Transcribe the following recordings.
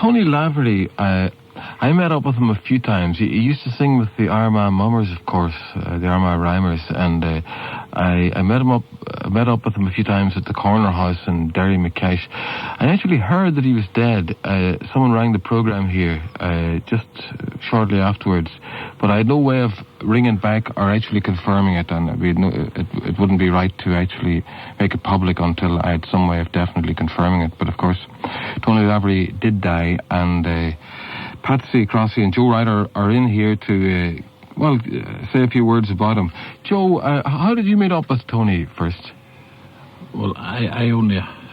Tony Lavery, I met up with him a few times. He used to sing with the Armagh Mummers, of course, the Armagh Rhymers, and I met up with him a few times at the Corner House in Derry McCash. I actually heard that he was dead. Someone rang the programme here just shortly afterwards, but I had no way of ringing back or actually confirming it, and it wouldn't be right to actually make it public until I had some way of definitely confirming it. But of course, Tony Lavery did die, and Patsy Crossey and Joe Ryder are in here to, say a few words about him. Joe, how did you meet up with Tony first? Well, I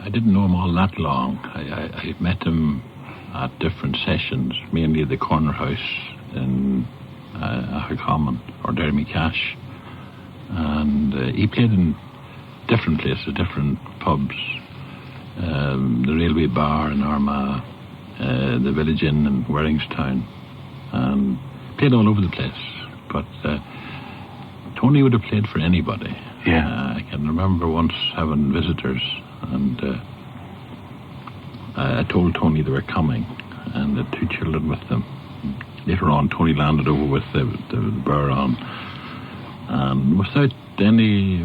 didn't know him all that long. I met him at different sessions, mainly at the Corner House in Common or Derry McCash. And he played in different places, different pubs. The Railway Bar in Armagh, the Village Inn in Warringstown, and played all over the place. But Tony would have played for anybody. Yeah. I can remember once having visitors, and I told Tony they were coming, and the two children with them. Later on, Tony landed over with the bar on, and without any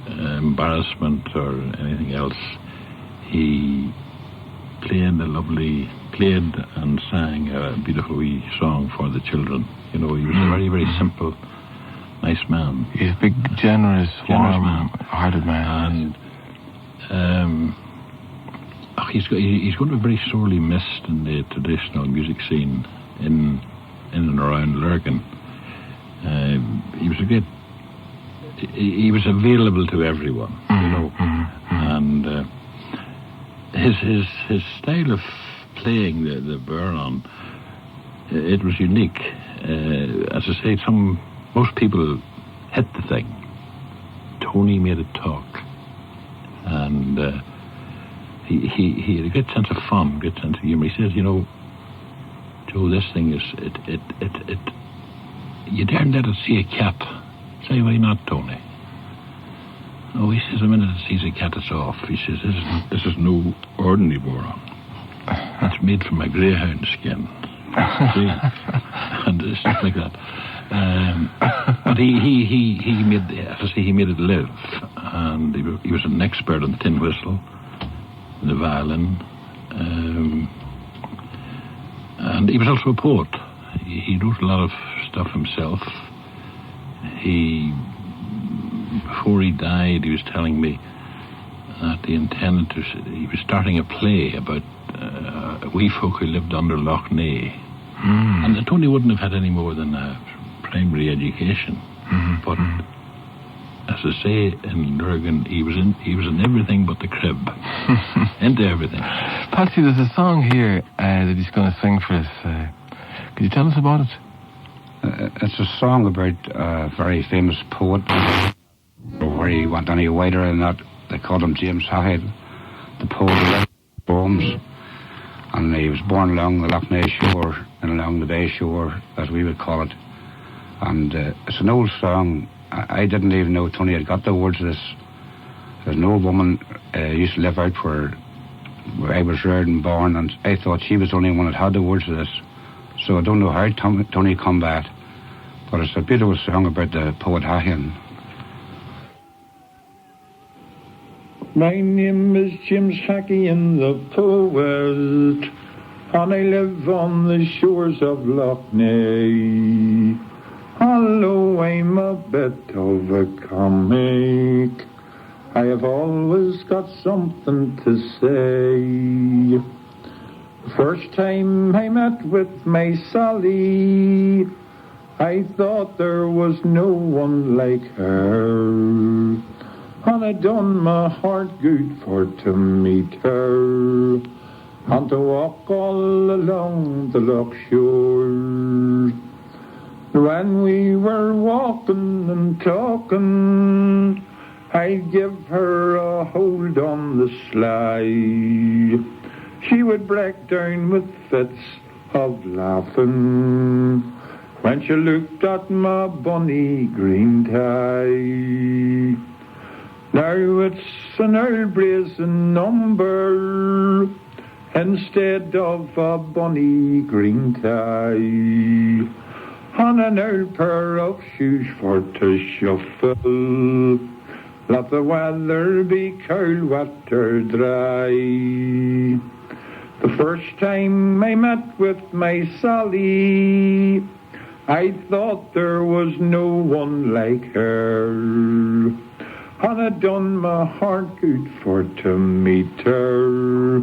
embarrassment or anything else, he played and sang a beautiful wee song for the children. You know, he was a very, very simple, nice man. He's a big, generous warm-hearted man. And he's going to be very sorely missed in the traditional music scene in and around Lurgan. He was a great. He was available to everyone, you know, and his style of playing the Buron, it was unique. As I say, most people hit the thing. Tony made it talk, and he had a great sense of fun, great sense of humour. He says, you know, Joe, this thing is it. You daren't let it see a cat. Say, why not, Tony? Oh, he says, the minute it sees a cat, it's off. He says, this is no ordinary boron. It's made from a greyhound skin. See? And stuff like that. But he made, as I say, he made it live. And he was an expert on the tin whistle, the violin, and he was also a poet. He wrote a lot of stuff himself. Before he died, he was telling me that he was starting a play about wee folk who lived under Loch Ness. And Tony wouldn't have had any more than a primary education. But as I say, in Lurgan, he was in everything but the crib. Into everything. Patsy, there's a song here that he's going to sing for us. Could you tell us about it? It's a song about a very famous poet. Where he went any wider than that, they called him James Hahead, the poet of poems. And he was born along the Loch Ness shore and along the Bay shore, as we would call it. And it's an old song. I didn't even know Tony had got the words of this. There's an old woman used to live out where I was reared and born, and I thought she was the only one that had the words of this. So I don't know how Tony come by it, but it's a beautiful song about the poet Hahead. My name is James Hackey the poet, and I live on the shores of Loch Ness. Although I'm a bit of a comic, I have always got something to say. The first time I met with my Sally, I thought there was no one like her. And I done my heart good for to meet her, and to walk all along the loch shore. When we were walking and talking, I'd give her a hold on the sly. She would break down with fits of laughing when she looked at my bonny green tie. Now it's an old blazing number, instead of a bonny green tie, and an old pair of shoes for to shuffle. Let the weather be cold, water dry. The first time I met with my Sally, I thought there was no one like her, and it done my heart good for to meet her,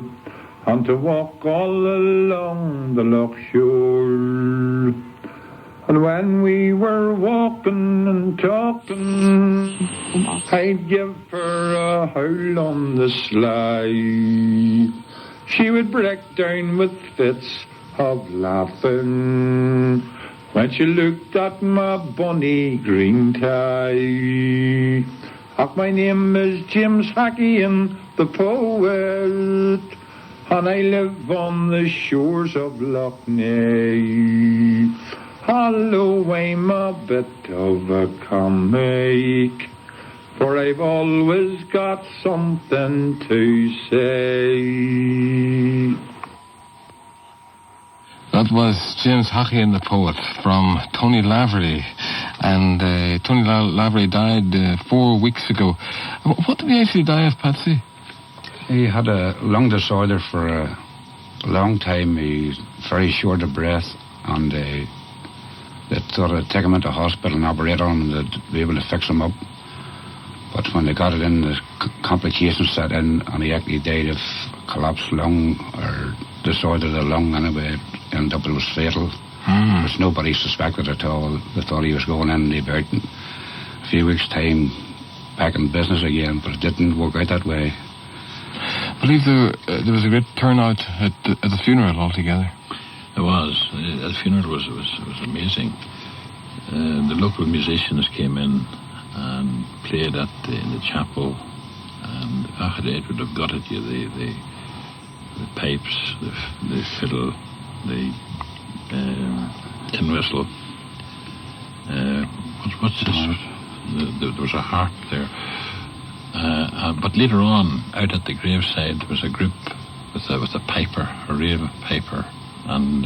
and to walk all along the loch shore. And when we were walking and talking, I'd give her a howl on the sly. She would break down with fits of laughing when she looked at my bonny green tie. Ach, my name is James Hackian, the poet, and I live on the shores of Loch Ness. Hello, I'm a bit of a comic, for I've always got something to say. That was James Hackian, the poet, from Tony Lavery. And Tony Lavery died 4 weeks ago. What did he actually die of, Patsy? He had a lung disorder for a long time. He was very short of breath, and they thought they'd take him into hospital and operate on him, they'd be able to fix him up. But when they got it in, the complications set in, and he actually died of collapsed lung, or disorder of the lung anyway. It ended up it was fatal, which nobody suspected at all. They thought he was going in about a few weeks' time back in business again, but it didn't work out that way. I believe there was a great turnout at the funeral altogether. There was. The funeral was amazing. The local musicians came in and played in the chapel, and it would have gutted you. The pipes, the fiddle, the tin whistle. What's this? There was a harp there. But later on, out at the graveside, there was a group with a piper, a rave piper, and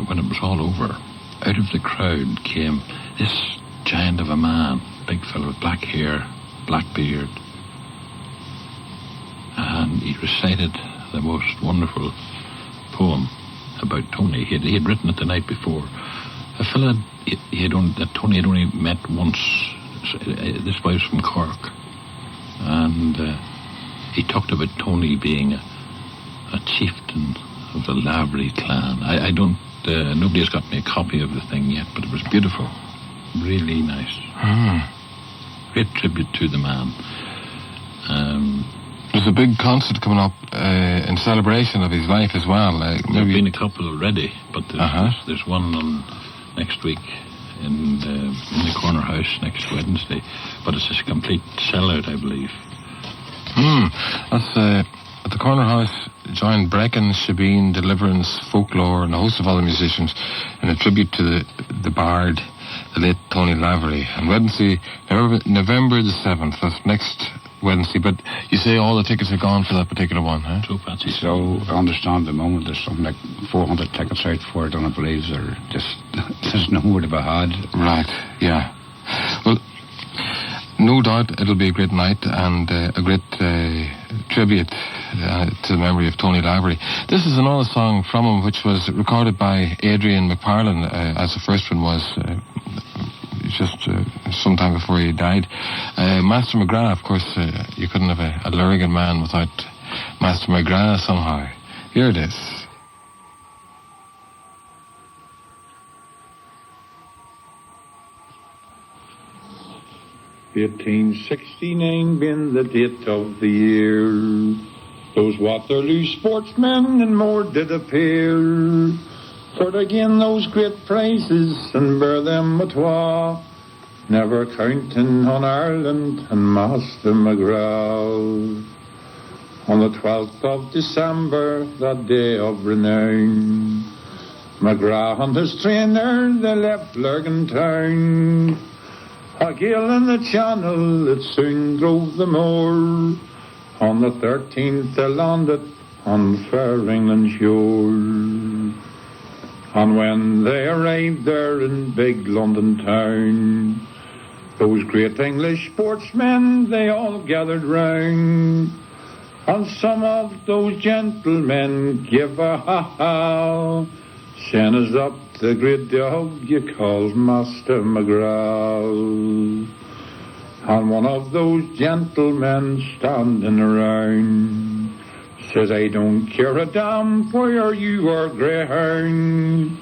when it was all over, out of the crowd came this giant of a man, big fellow with black hair, black beard, and he recited the most wonderful poem about Tony. He had written it the night before. A fellow that Tony had only met once. This boy was from Cork, and he talked about Tony being a chieftain of the Lavery clan. I don't. Nobody has got me a copy of the thing yet, but it was beautiful, really nice. Great tribute to the man. There's a big concert coming up in celebration of his life as well. There've been a couple already, but there's one on next week in the corner house next Wednesday, but it's a complete sellout, I believe. That's at the corner house. Join Brecken, Shabeen, Deliverance, Folklore, and a host of other musicians in a tribute to the bard, the late Tony Lavery. And Wednesday, November the 7th. That's next Wednesday. But you say all the tickets are gone for that particular one, huh? True, Patsy. So I understand at the moment there's something like 400 tickets out for it, and I believe there's nowhere to be had. Right, yeah. Well, no doubt it'll be a great night and a great tribute to the memory of Tony Lavery. This is another song from him which was recorded by Adrian McParlin, as the first one was just sometime before he died. Master McGrath, of course, you couldn't have a Lurgan man without Master McGrath somehow. Here it is. 1869 been the date of the year. Those Waterloo sportsmen and more did appear, for to gain those great prizes and bear them a twa, never counting on Ireland and Master McGrath. On the 12th of December, that day of renown, McGrath and his trainer, they left Lurgan town. A gale in the channel, it soon drove them o'er, On the 13th they landed on fair England shore. And when they arrived there in big London town, those great English sportsmen, they all gathered round. And some of those gentlemen give a ha-ha, saying is that the great dog you called Master McGrath. And one of those gentlemen standing around says, I don't care a damn where you are, greyhound.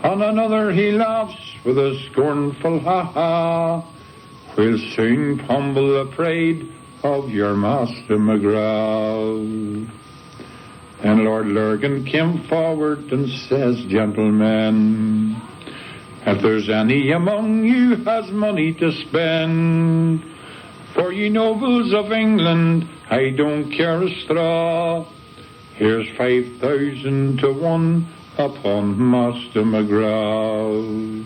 And another he laughs with a scornful ha-ha, we'll soon pummel the pride of your Master McGrath. And Lord Lurgan came forward and says, gentlemen, if there's any among you has money to spend, for ye nobles of England, I don't care a straw, here's 5,000 to 1 upon Master McGrath.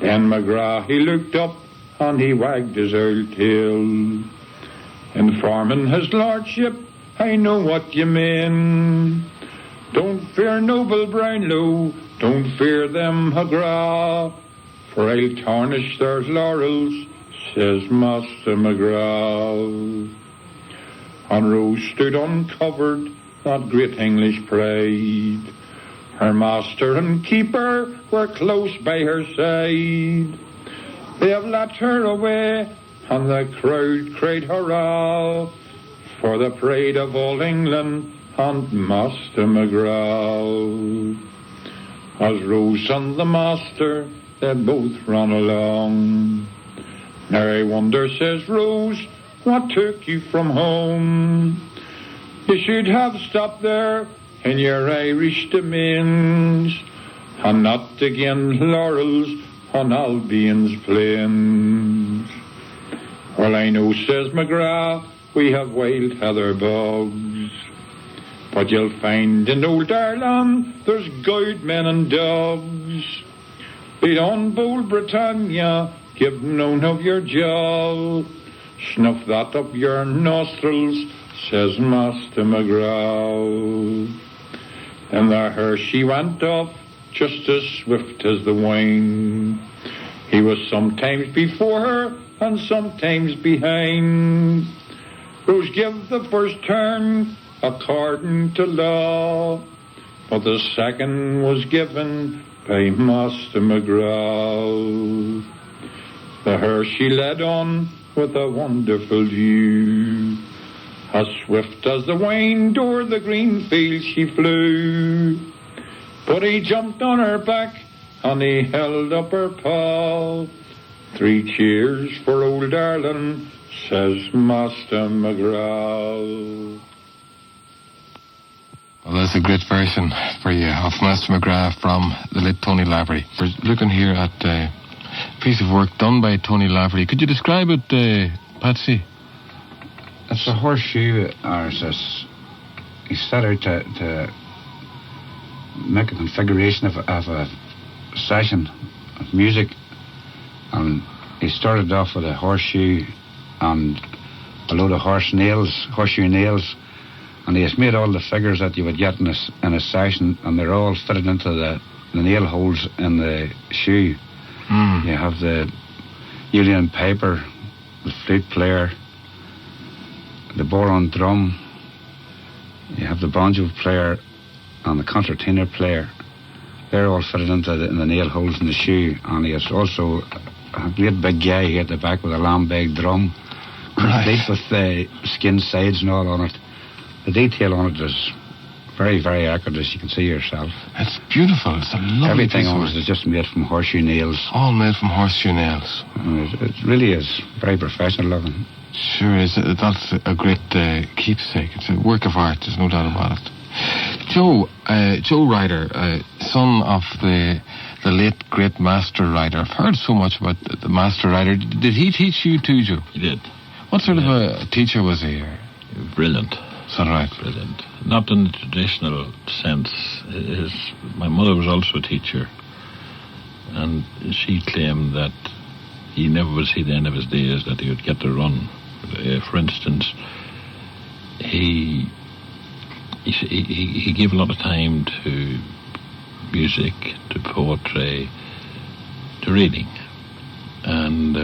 Then McGrath he looked up and he wagged his old tail, informing his lordship, I know what you mean. Don't fear noble Brownlow, don't fear them McGrath, for I'll tarnish their laurels, says Master McGrath. And Rose stood uncovered, that great English pride. Her master and keeper were close by her side. They have let her away, and the crowd cried hurrah, for the pride of all England and Master McGrath. As Rose and the master, they both ran along. Now I wonder, says Rose, what took you from home? You should have stopped there in your Irish domains, and not again laurels on Albion's plains. Well, I know, says McGrath, we have wild heather bogs, but you'll find in old Ireland there's good men and dogs. Lead on, bold Britannia, give none of your jaw, snuff that up your nostrils, says Master McGrath. Then the Hershey went off just as swift as the wind. He was sometimes before her and sometimes behind. Rose gave the first turn according to law, but the second was given by Master McGrath. The Hershey led on with a wonderful view. As swift as the wind o'er the green fields she flew, but he jumped on her back and he held up her paw. 3 cheers for old Ireland, says Master McGrath. Well, that's a great version for you of Master McGrath from the late Tony Lavery. We're looking here at a piece of work done by Tony Lavery. Could you describe it, Patsy? It's a horseshoe, or he set out to make a configuration of a session of music, and he started off with a horseshoe and a load of horseshoe nails, and he has made all the figures that you would get in a session, and they're all fitted into the nail holes in the shoe. You have the uilleann piper, the flute player, the boron drum, you have the banjo player and the concertina player. They're all fitted into the nail holes in the shoe, and he has also a great big guy here at the back with a lambeg drum, complete with the skin sides and all on it. The detail on it is very, very accurate, as you can see yourself. It's beautiful. It's a lovely Everything piece of on work. it is just made from horseshoe nails. All made from horseshoe nails. And it really is very professional looking. Sure is. That's a great keepsake. It's a work of art, there's no doubt about it. Joe Ryder, son of the late great Master Ryder. I've heard so much about the Master Ryder. Did he teach you too, Joe? He did. What sort of a teacher was he? Brilliant. Is that right? Brilliant. Not in the traditional sense. My mother was also a teacher, and she claimed that he never would see the end of his days, that he would get to run. For instance, he gave a lot of time to music, to poetry, to reading, and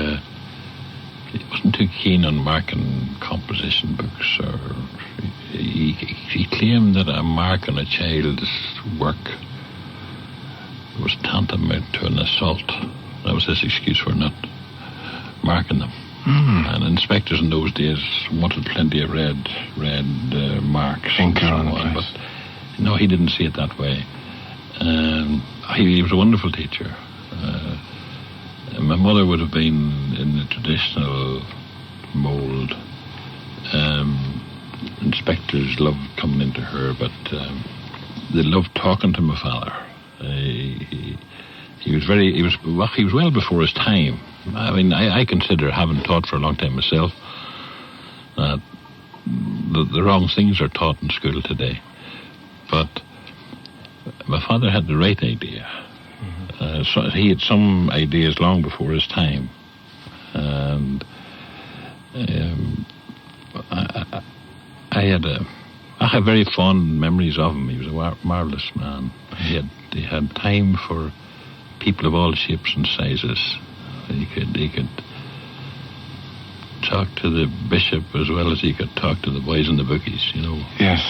he wasn't too keen on marking composition books. Or he claimed that a mark on a child's work was tantamount to an assault. That was his excuse for not marking them. And inspectors in those days wanted plenty of red marks. Ink on it. But no, he didn't see it that way. He was a wonderful teacher. My mother would have been in the traditional mould. Inspectors loved coming into her, but they loved talking to my father. He was well before his time. I mean, I consider, having taught for a long time myself, that the wrong things are taught in school today. But my father had the right idea. So he had some ideas long before his time, and I have very fond memories of him. He was a marvellous man. He had time for people of all shapes and sizes. He could talk to the bishop as well as he could talk to the boys in the bookies, you know. Yes.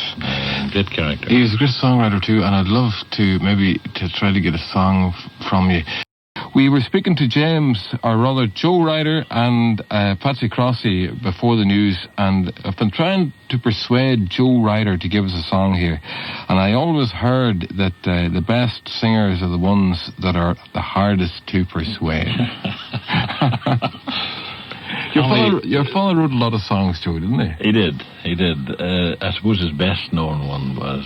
Great character. He was a great songwriter too, and I'd love to maybe try to get a song from you. We were speaking to James, or rather Joe Ryder and Patsy Crossey before the news, and I've been trying to persuade Joe Ryder to give us a song here. And I always heard that the best singers are the ones that are the hardest to persuade. Your father wrote a lot of songs too, didn't he? He did. I suppose his best known one was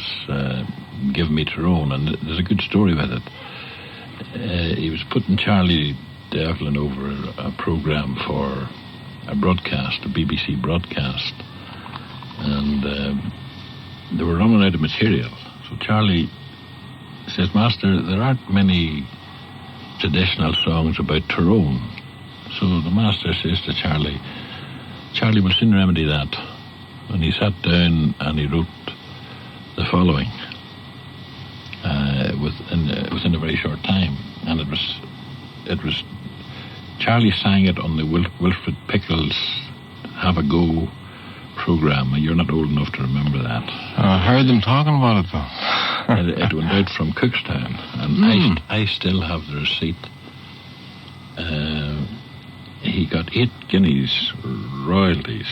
Give Me Tyrone, and there's a good story with it. He was putting Charlie Devlin over a programme for a broadcast, a BBC broadcast, and they were running out of material. So Charlie says, "Master, there aren't many traditional songs about Tyrone." So the master says to Charlie, "We'll soon remedy that." And he sat down and he wrote the following within a very short time. And it was Charlie sang it on the Wilfred Pickles Have a Go programme. You're not old enough to remember that. I heard them talking about it though. It went out from Cookstown, and I still have the receipt. He got 8 guineas royalties,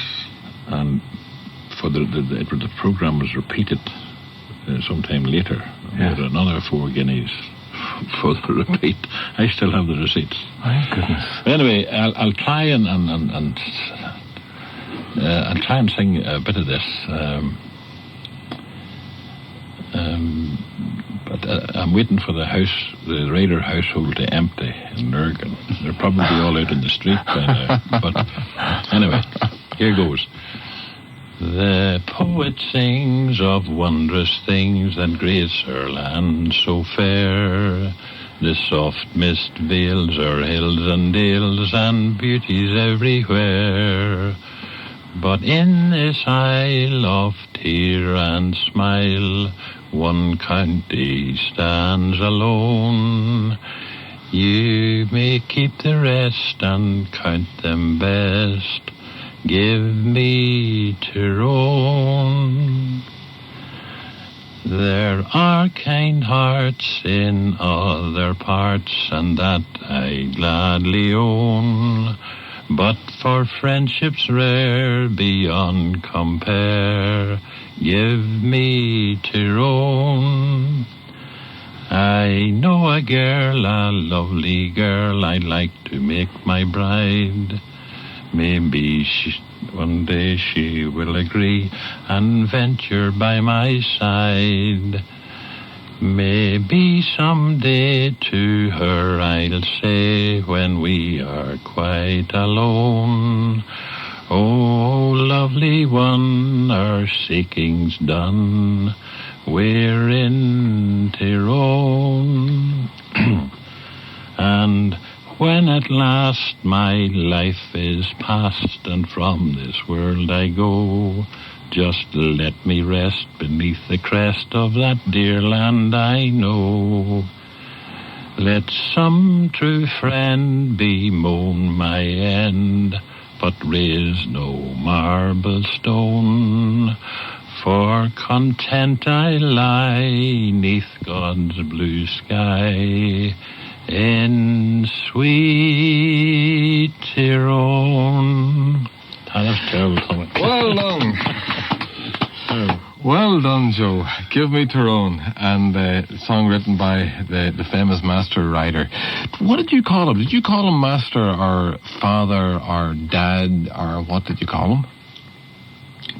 and for the programme was repeated sometime later. Yeah. With another 4 guineas for the repeat. I still have the receipts. My goodness. Anyway, I'll try and I'll try and sing a bit of this. But I'm waiting for the Ryder household to empty in Lurgan. They're probably all out in the street by now. But anyway, here goes. The poet sings of wondrous things that grace our land so fair. The soft mist veils our hills and dales and beauties everywhere. But in this isle of tear and smile, one county stands alone. You may keep the rest and count them best. Give me Tyrone. There are kind hearts in other parts, and that I gladly own. But for friendships rare beyond compare, give me Tyrone. I know a girl, a lovely girl, I'd like to make my bride. Maybe one day she will agree and venture by my side. Maybe someday to her I'll say when we are quite alone, oh, lovely one, our seeking's done, we're in Tyrone. And when at last my life is past and from this world I go, just let me rest beneath the crest of that dear land I know. Let some true friend bemoan my end, but raise no marble stone. For content I lie neath God's blue sky in sweet Tyrone. That's terrible, Tommy. Well done. Well done, Joe. Give Me Tyrone, and a song written by the famous master Ryder. What did you call him? Did you call him master or father or dad, or what did you call him?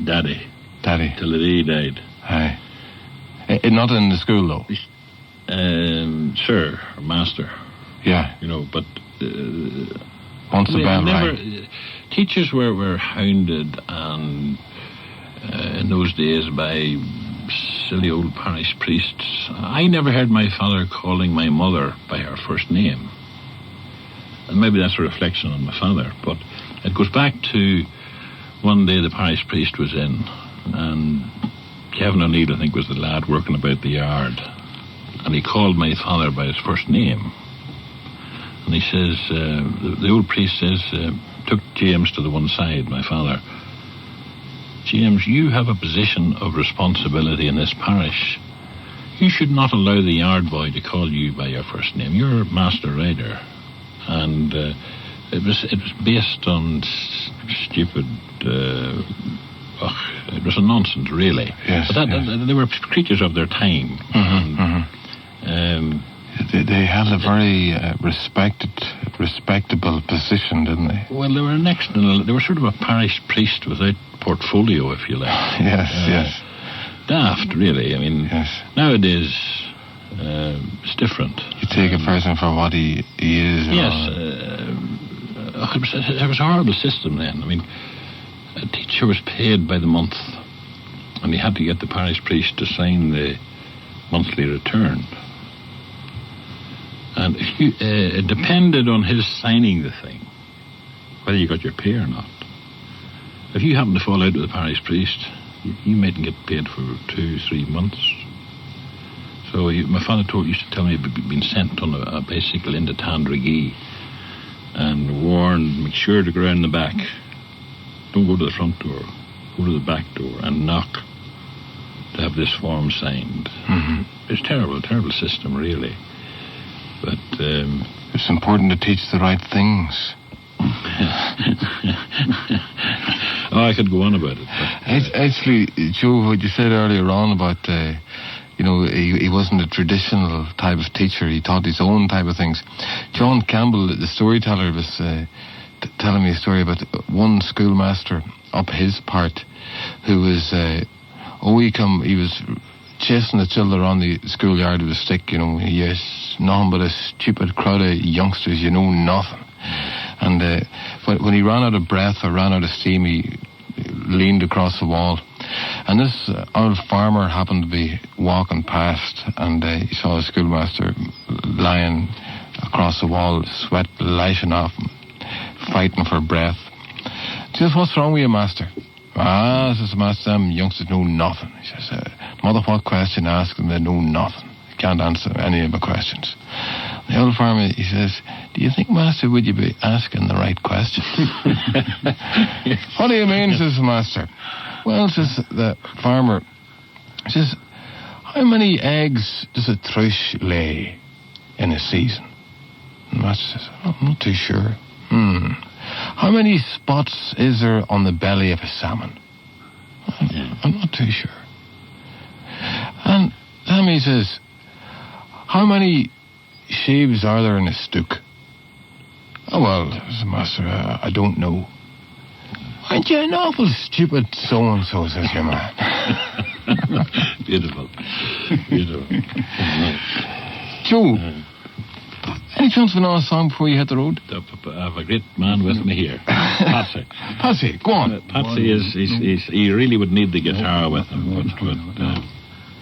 Daddy. Daddy. Till the day he died. Aye. Not in the school, though? Sir, or master. Yeah. You know, but... Once the bell rang. Teachers were hounded, and in those days by silly old parish priests. I never heard my father calling my mother by her first name. And maybe that's a reflection on my father, but it goes back to one day the parish priest was in, and Kevin O'Neill, I think, was the lad working about the yard, and he called my father by his first name. And he says, the old priest says, took James to the one side, my father. James, you have a position of responsibility in this parish. You should not allow the yard boy to call you by your first name. You're Master Ryder. And it was based on stupid... it was a nonsense, really. Yes, but they were creatures of their time. They had a very respectable position, didn't they? Well, they were they were sort of a parish priest without portfolio, if you like. Yes. Daft, really. I mean, nowadays it's different. You take a person for what he is. Yes. It was a horrible system then. I mean, a teacher was paid by the month, and he had to get the parish priest to sign the monthly return. And it depended on his signing the thing, whether you got your pay or not. If you happened to fall out with the parish priest, you mightn't get paid for 2-3 months. So my father used to tell me he'd been sent on a bicycle into Tandrigee and warned, make sure to go around the back. Don't go to the front door. Go to the back door and knock to have this form signed. Mm-hmm. It's terrible, terrible system, really. But it's important to teach the right things. I could go on about it. But, actually, Joe, what you said earlier on about, he wasn't a traditional type of teacher. He taught his own type of things. John Campbell, the storyteller, was telling me a story about one schoolmaster up his part who was, he was chasing the children around the schoolyard with a stick, yes, nothing but a stupid crowd of youngsters, nothing. And when he ran out of breath or ran out of steam, he leaned across the wall. And this old farmer happened to be walking past, and he saw the schoolmaster lying across the wall, sweat lashing off him, fighting for breath. He says, "What's wrong with you, master?" Says the master, "Them youngsters know nothing." He says, "Mother, what question ask them? They know nothing. They can't answer any of my questions." The old farmer, he says, "Do you think, master, would you be asking the right questions?" "What do you mean?" says the master. "Well," says the farmer, he says, "how many eggs does a thrush lay in a season?" And the master says, "I'm not too sure." "How many spots is there on the belly of a salmon?" "I'm not too sure." And then he says, "How many sheaves are there in a stook?" "Oh, well," says the master, "I don't know." "Aren't you an awful stupid so-and-so," says your man. Beautiful. Joe, any chance of another song before you hit the road? I have a great man with me here. Patsy. Patsy, go on. Patsy he really would need the guitar with him.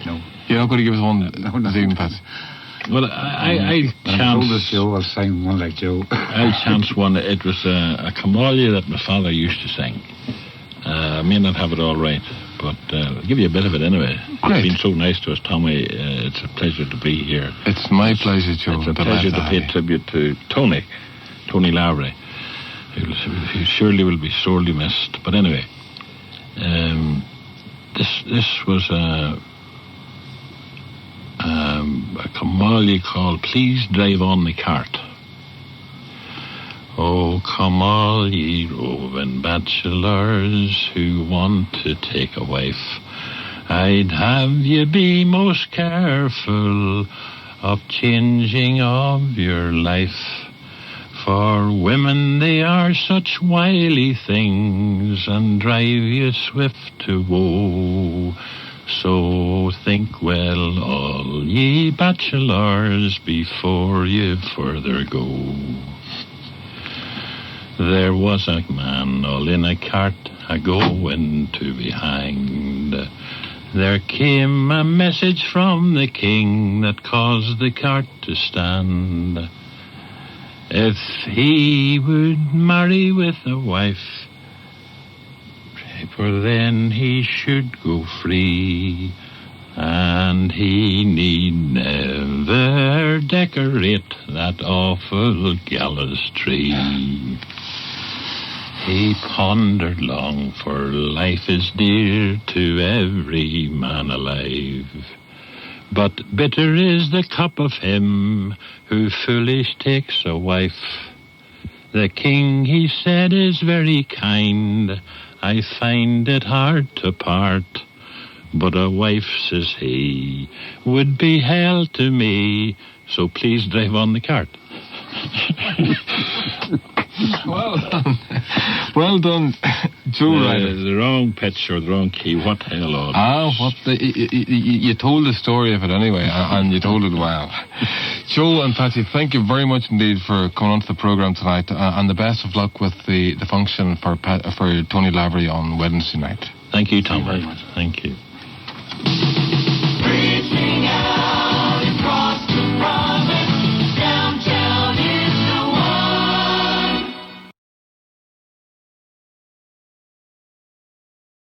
No. You're not going to give us one this evening, Patsy? Well, I chance... Joe, I'll sing one like Joe. I chance one. It was a Camalia that my father used to sing. I may not have it all right, but I'll give you a bit of it anyway. Great. You've been so nice to us, Tommy. It's a pleasure to be here. It's my pleasure, Joe. It's a pleasure to pay tribute to Tony Lavery, who surely will be sorely missed. But anyway, this was a Kamali called "Please Drive on the Cart." Oh, come all ye roving bachelors who want to take a wife. I'd have ye be most careful of changing of your life. For women, they are such wily things and drive you swift to woe. So think well, all ye bachelors, before you further go. There was a man all in a cart, a-going to be hanged. There came a message from the king that caused the cart to stand. If he would marry with a wife, for then he should go free, and he need never decorate that awful gallows tree. He pondered long, for life is dear to every man alive. But bitter is the cup of him who foolish takes a wife. The king, he said, is very kind. I find it hard to part. But a wife, says he, would be hell to me. So please drive on the cart. Well done, Joe Ryder. The wrong pitch or the wrong key. What hell on? You told the story of it anyway, and you told it well. Joe and Patsy, thank you very much indeed for coming onto the programme tonight, and the best of luck with the function for Tony Lavery on Wednesday night. Thank you, Tom. Thank you very much. Thank you.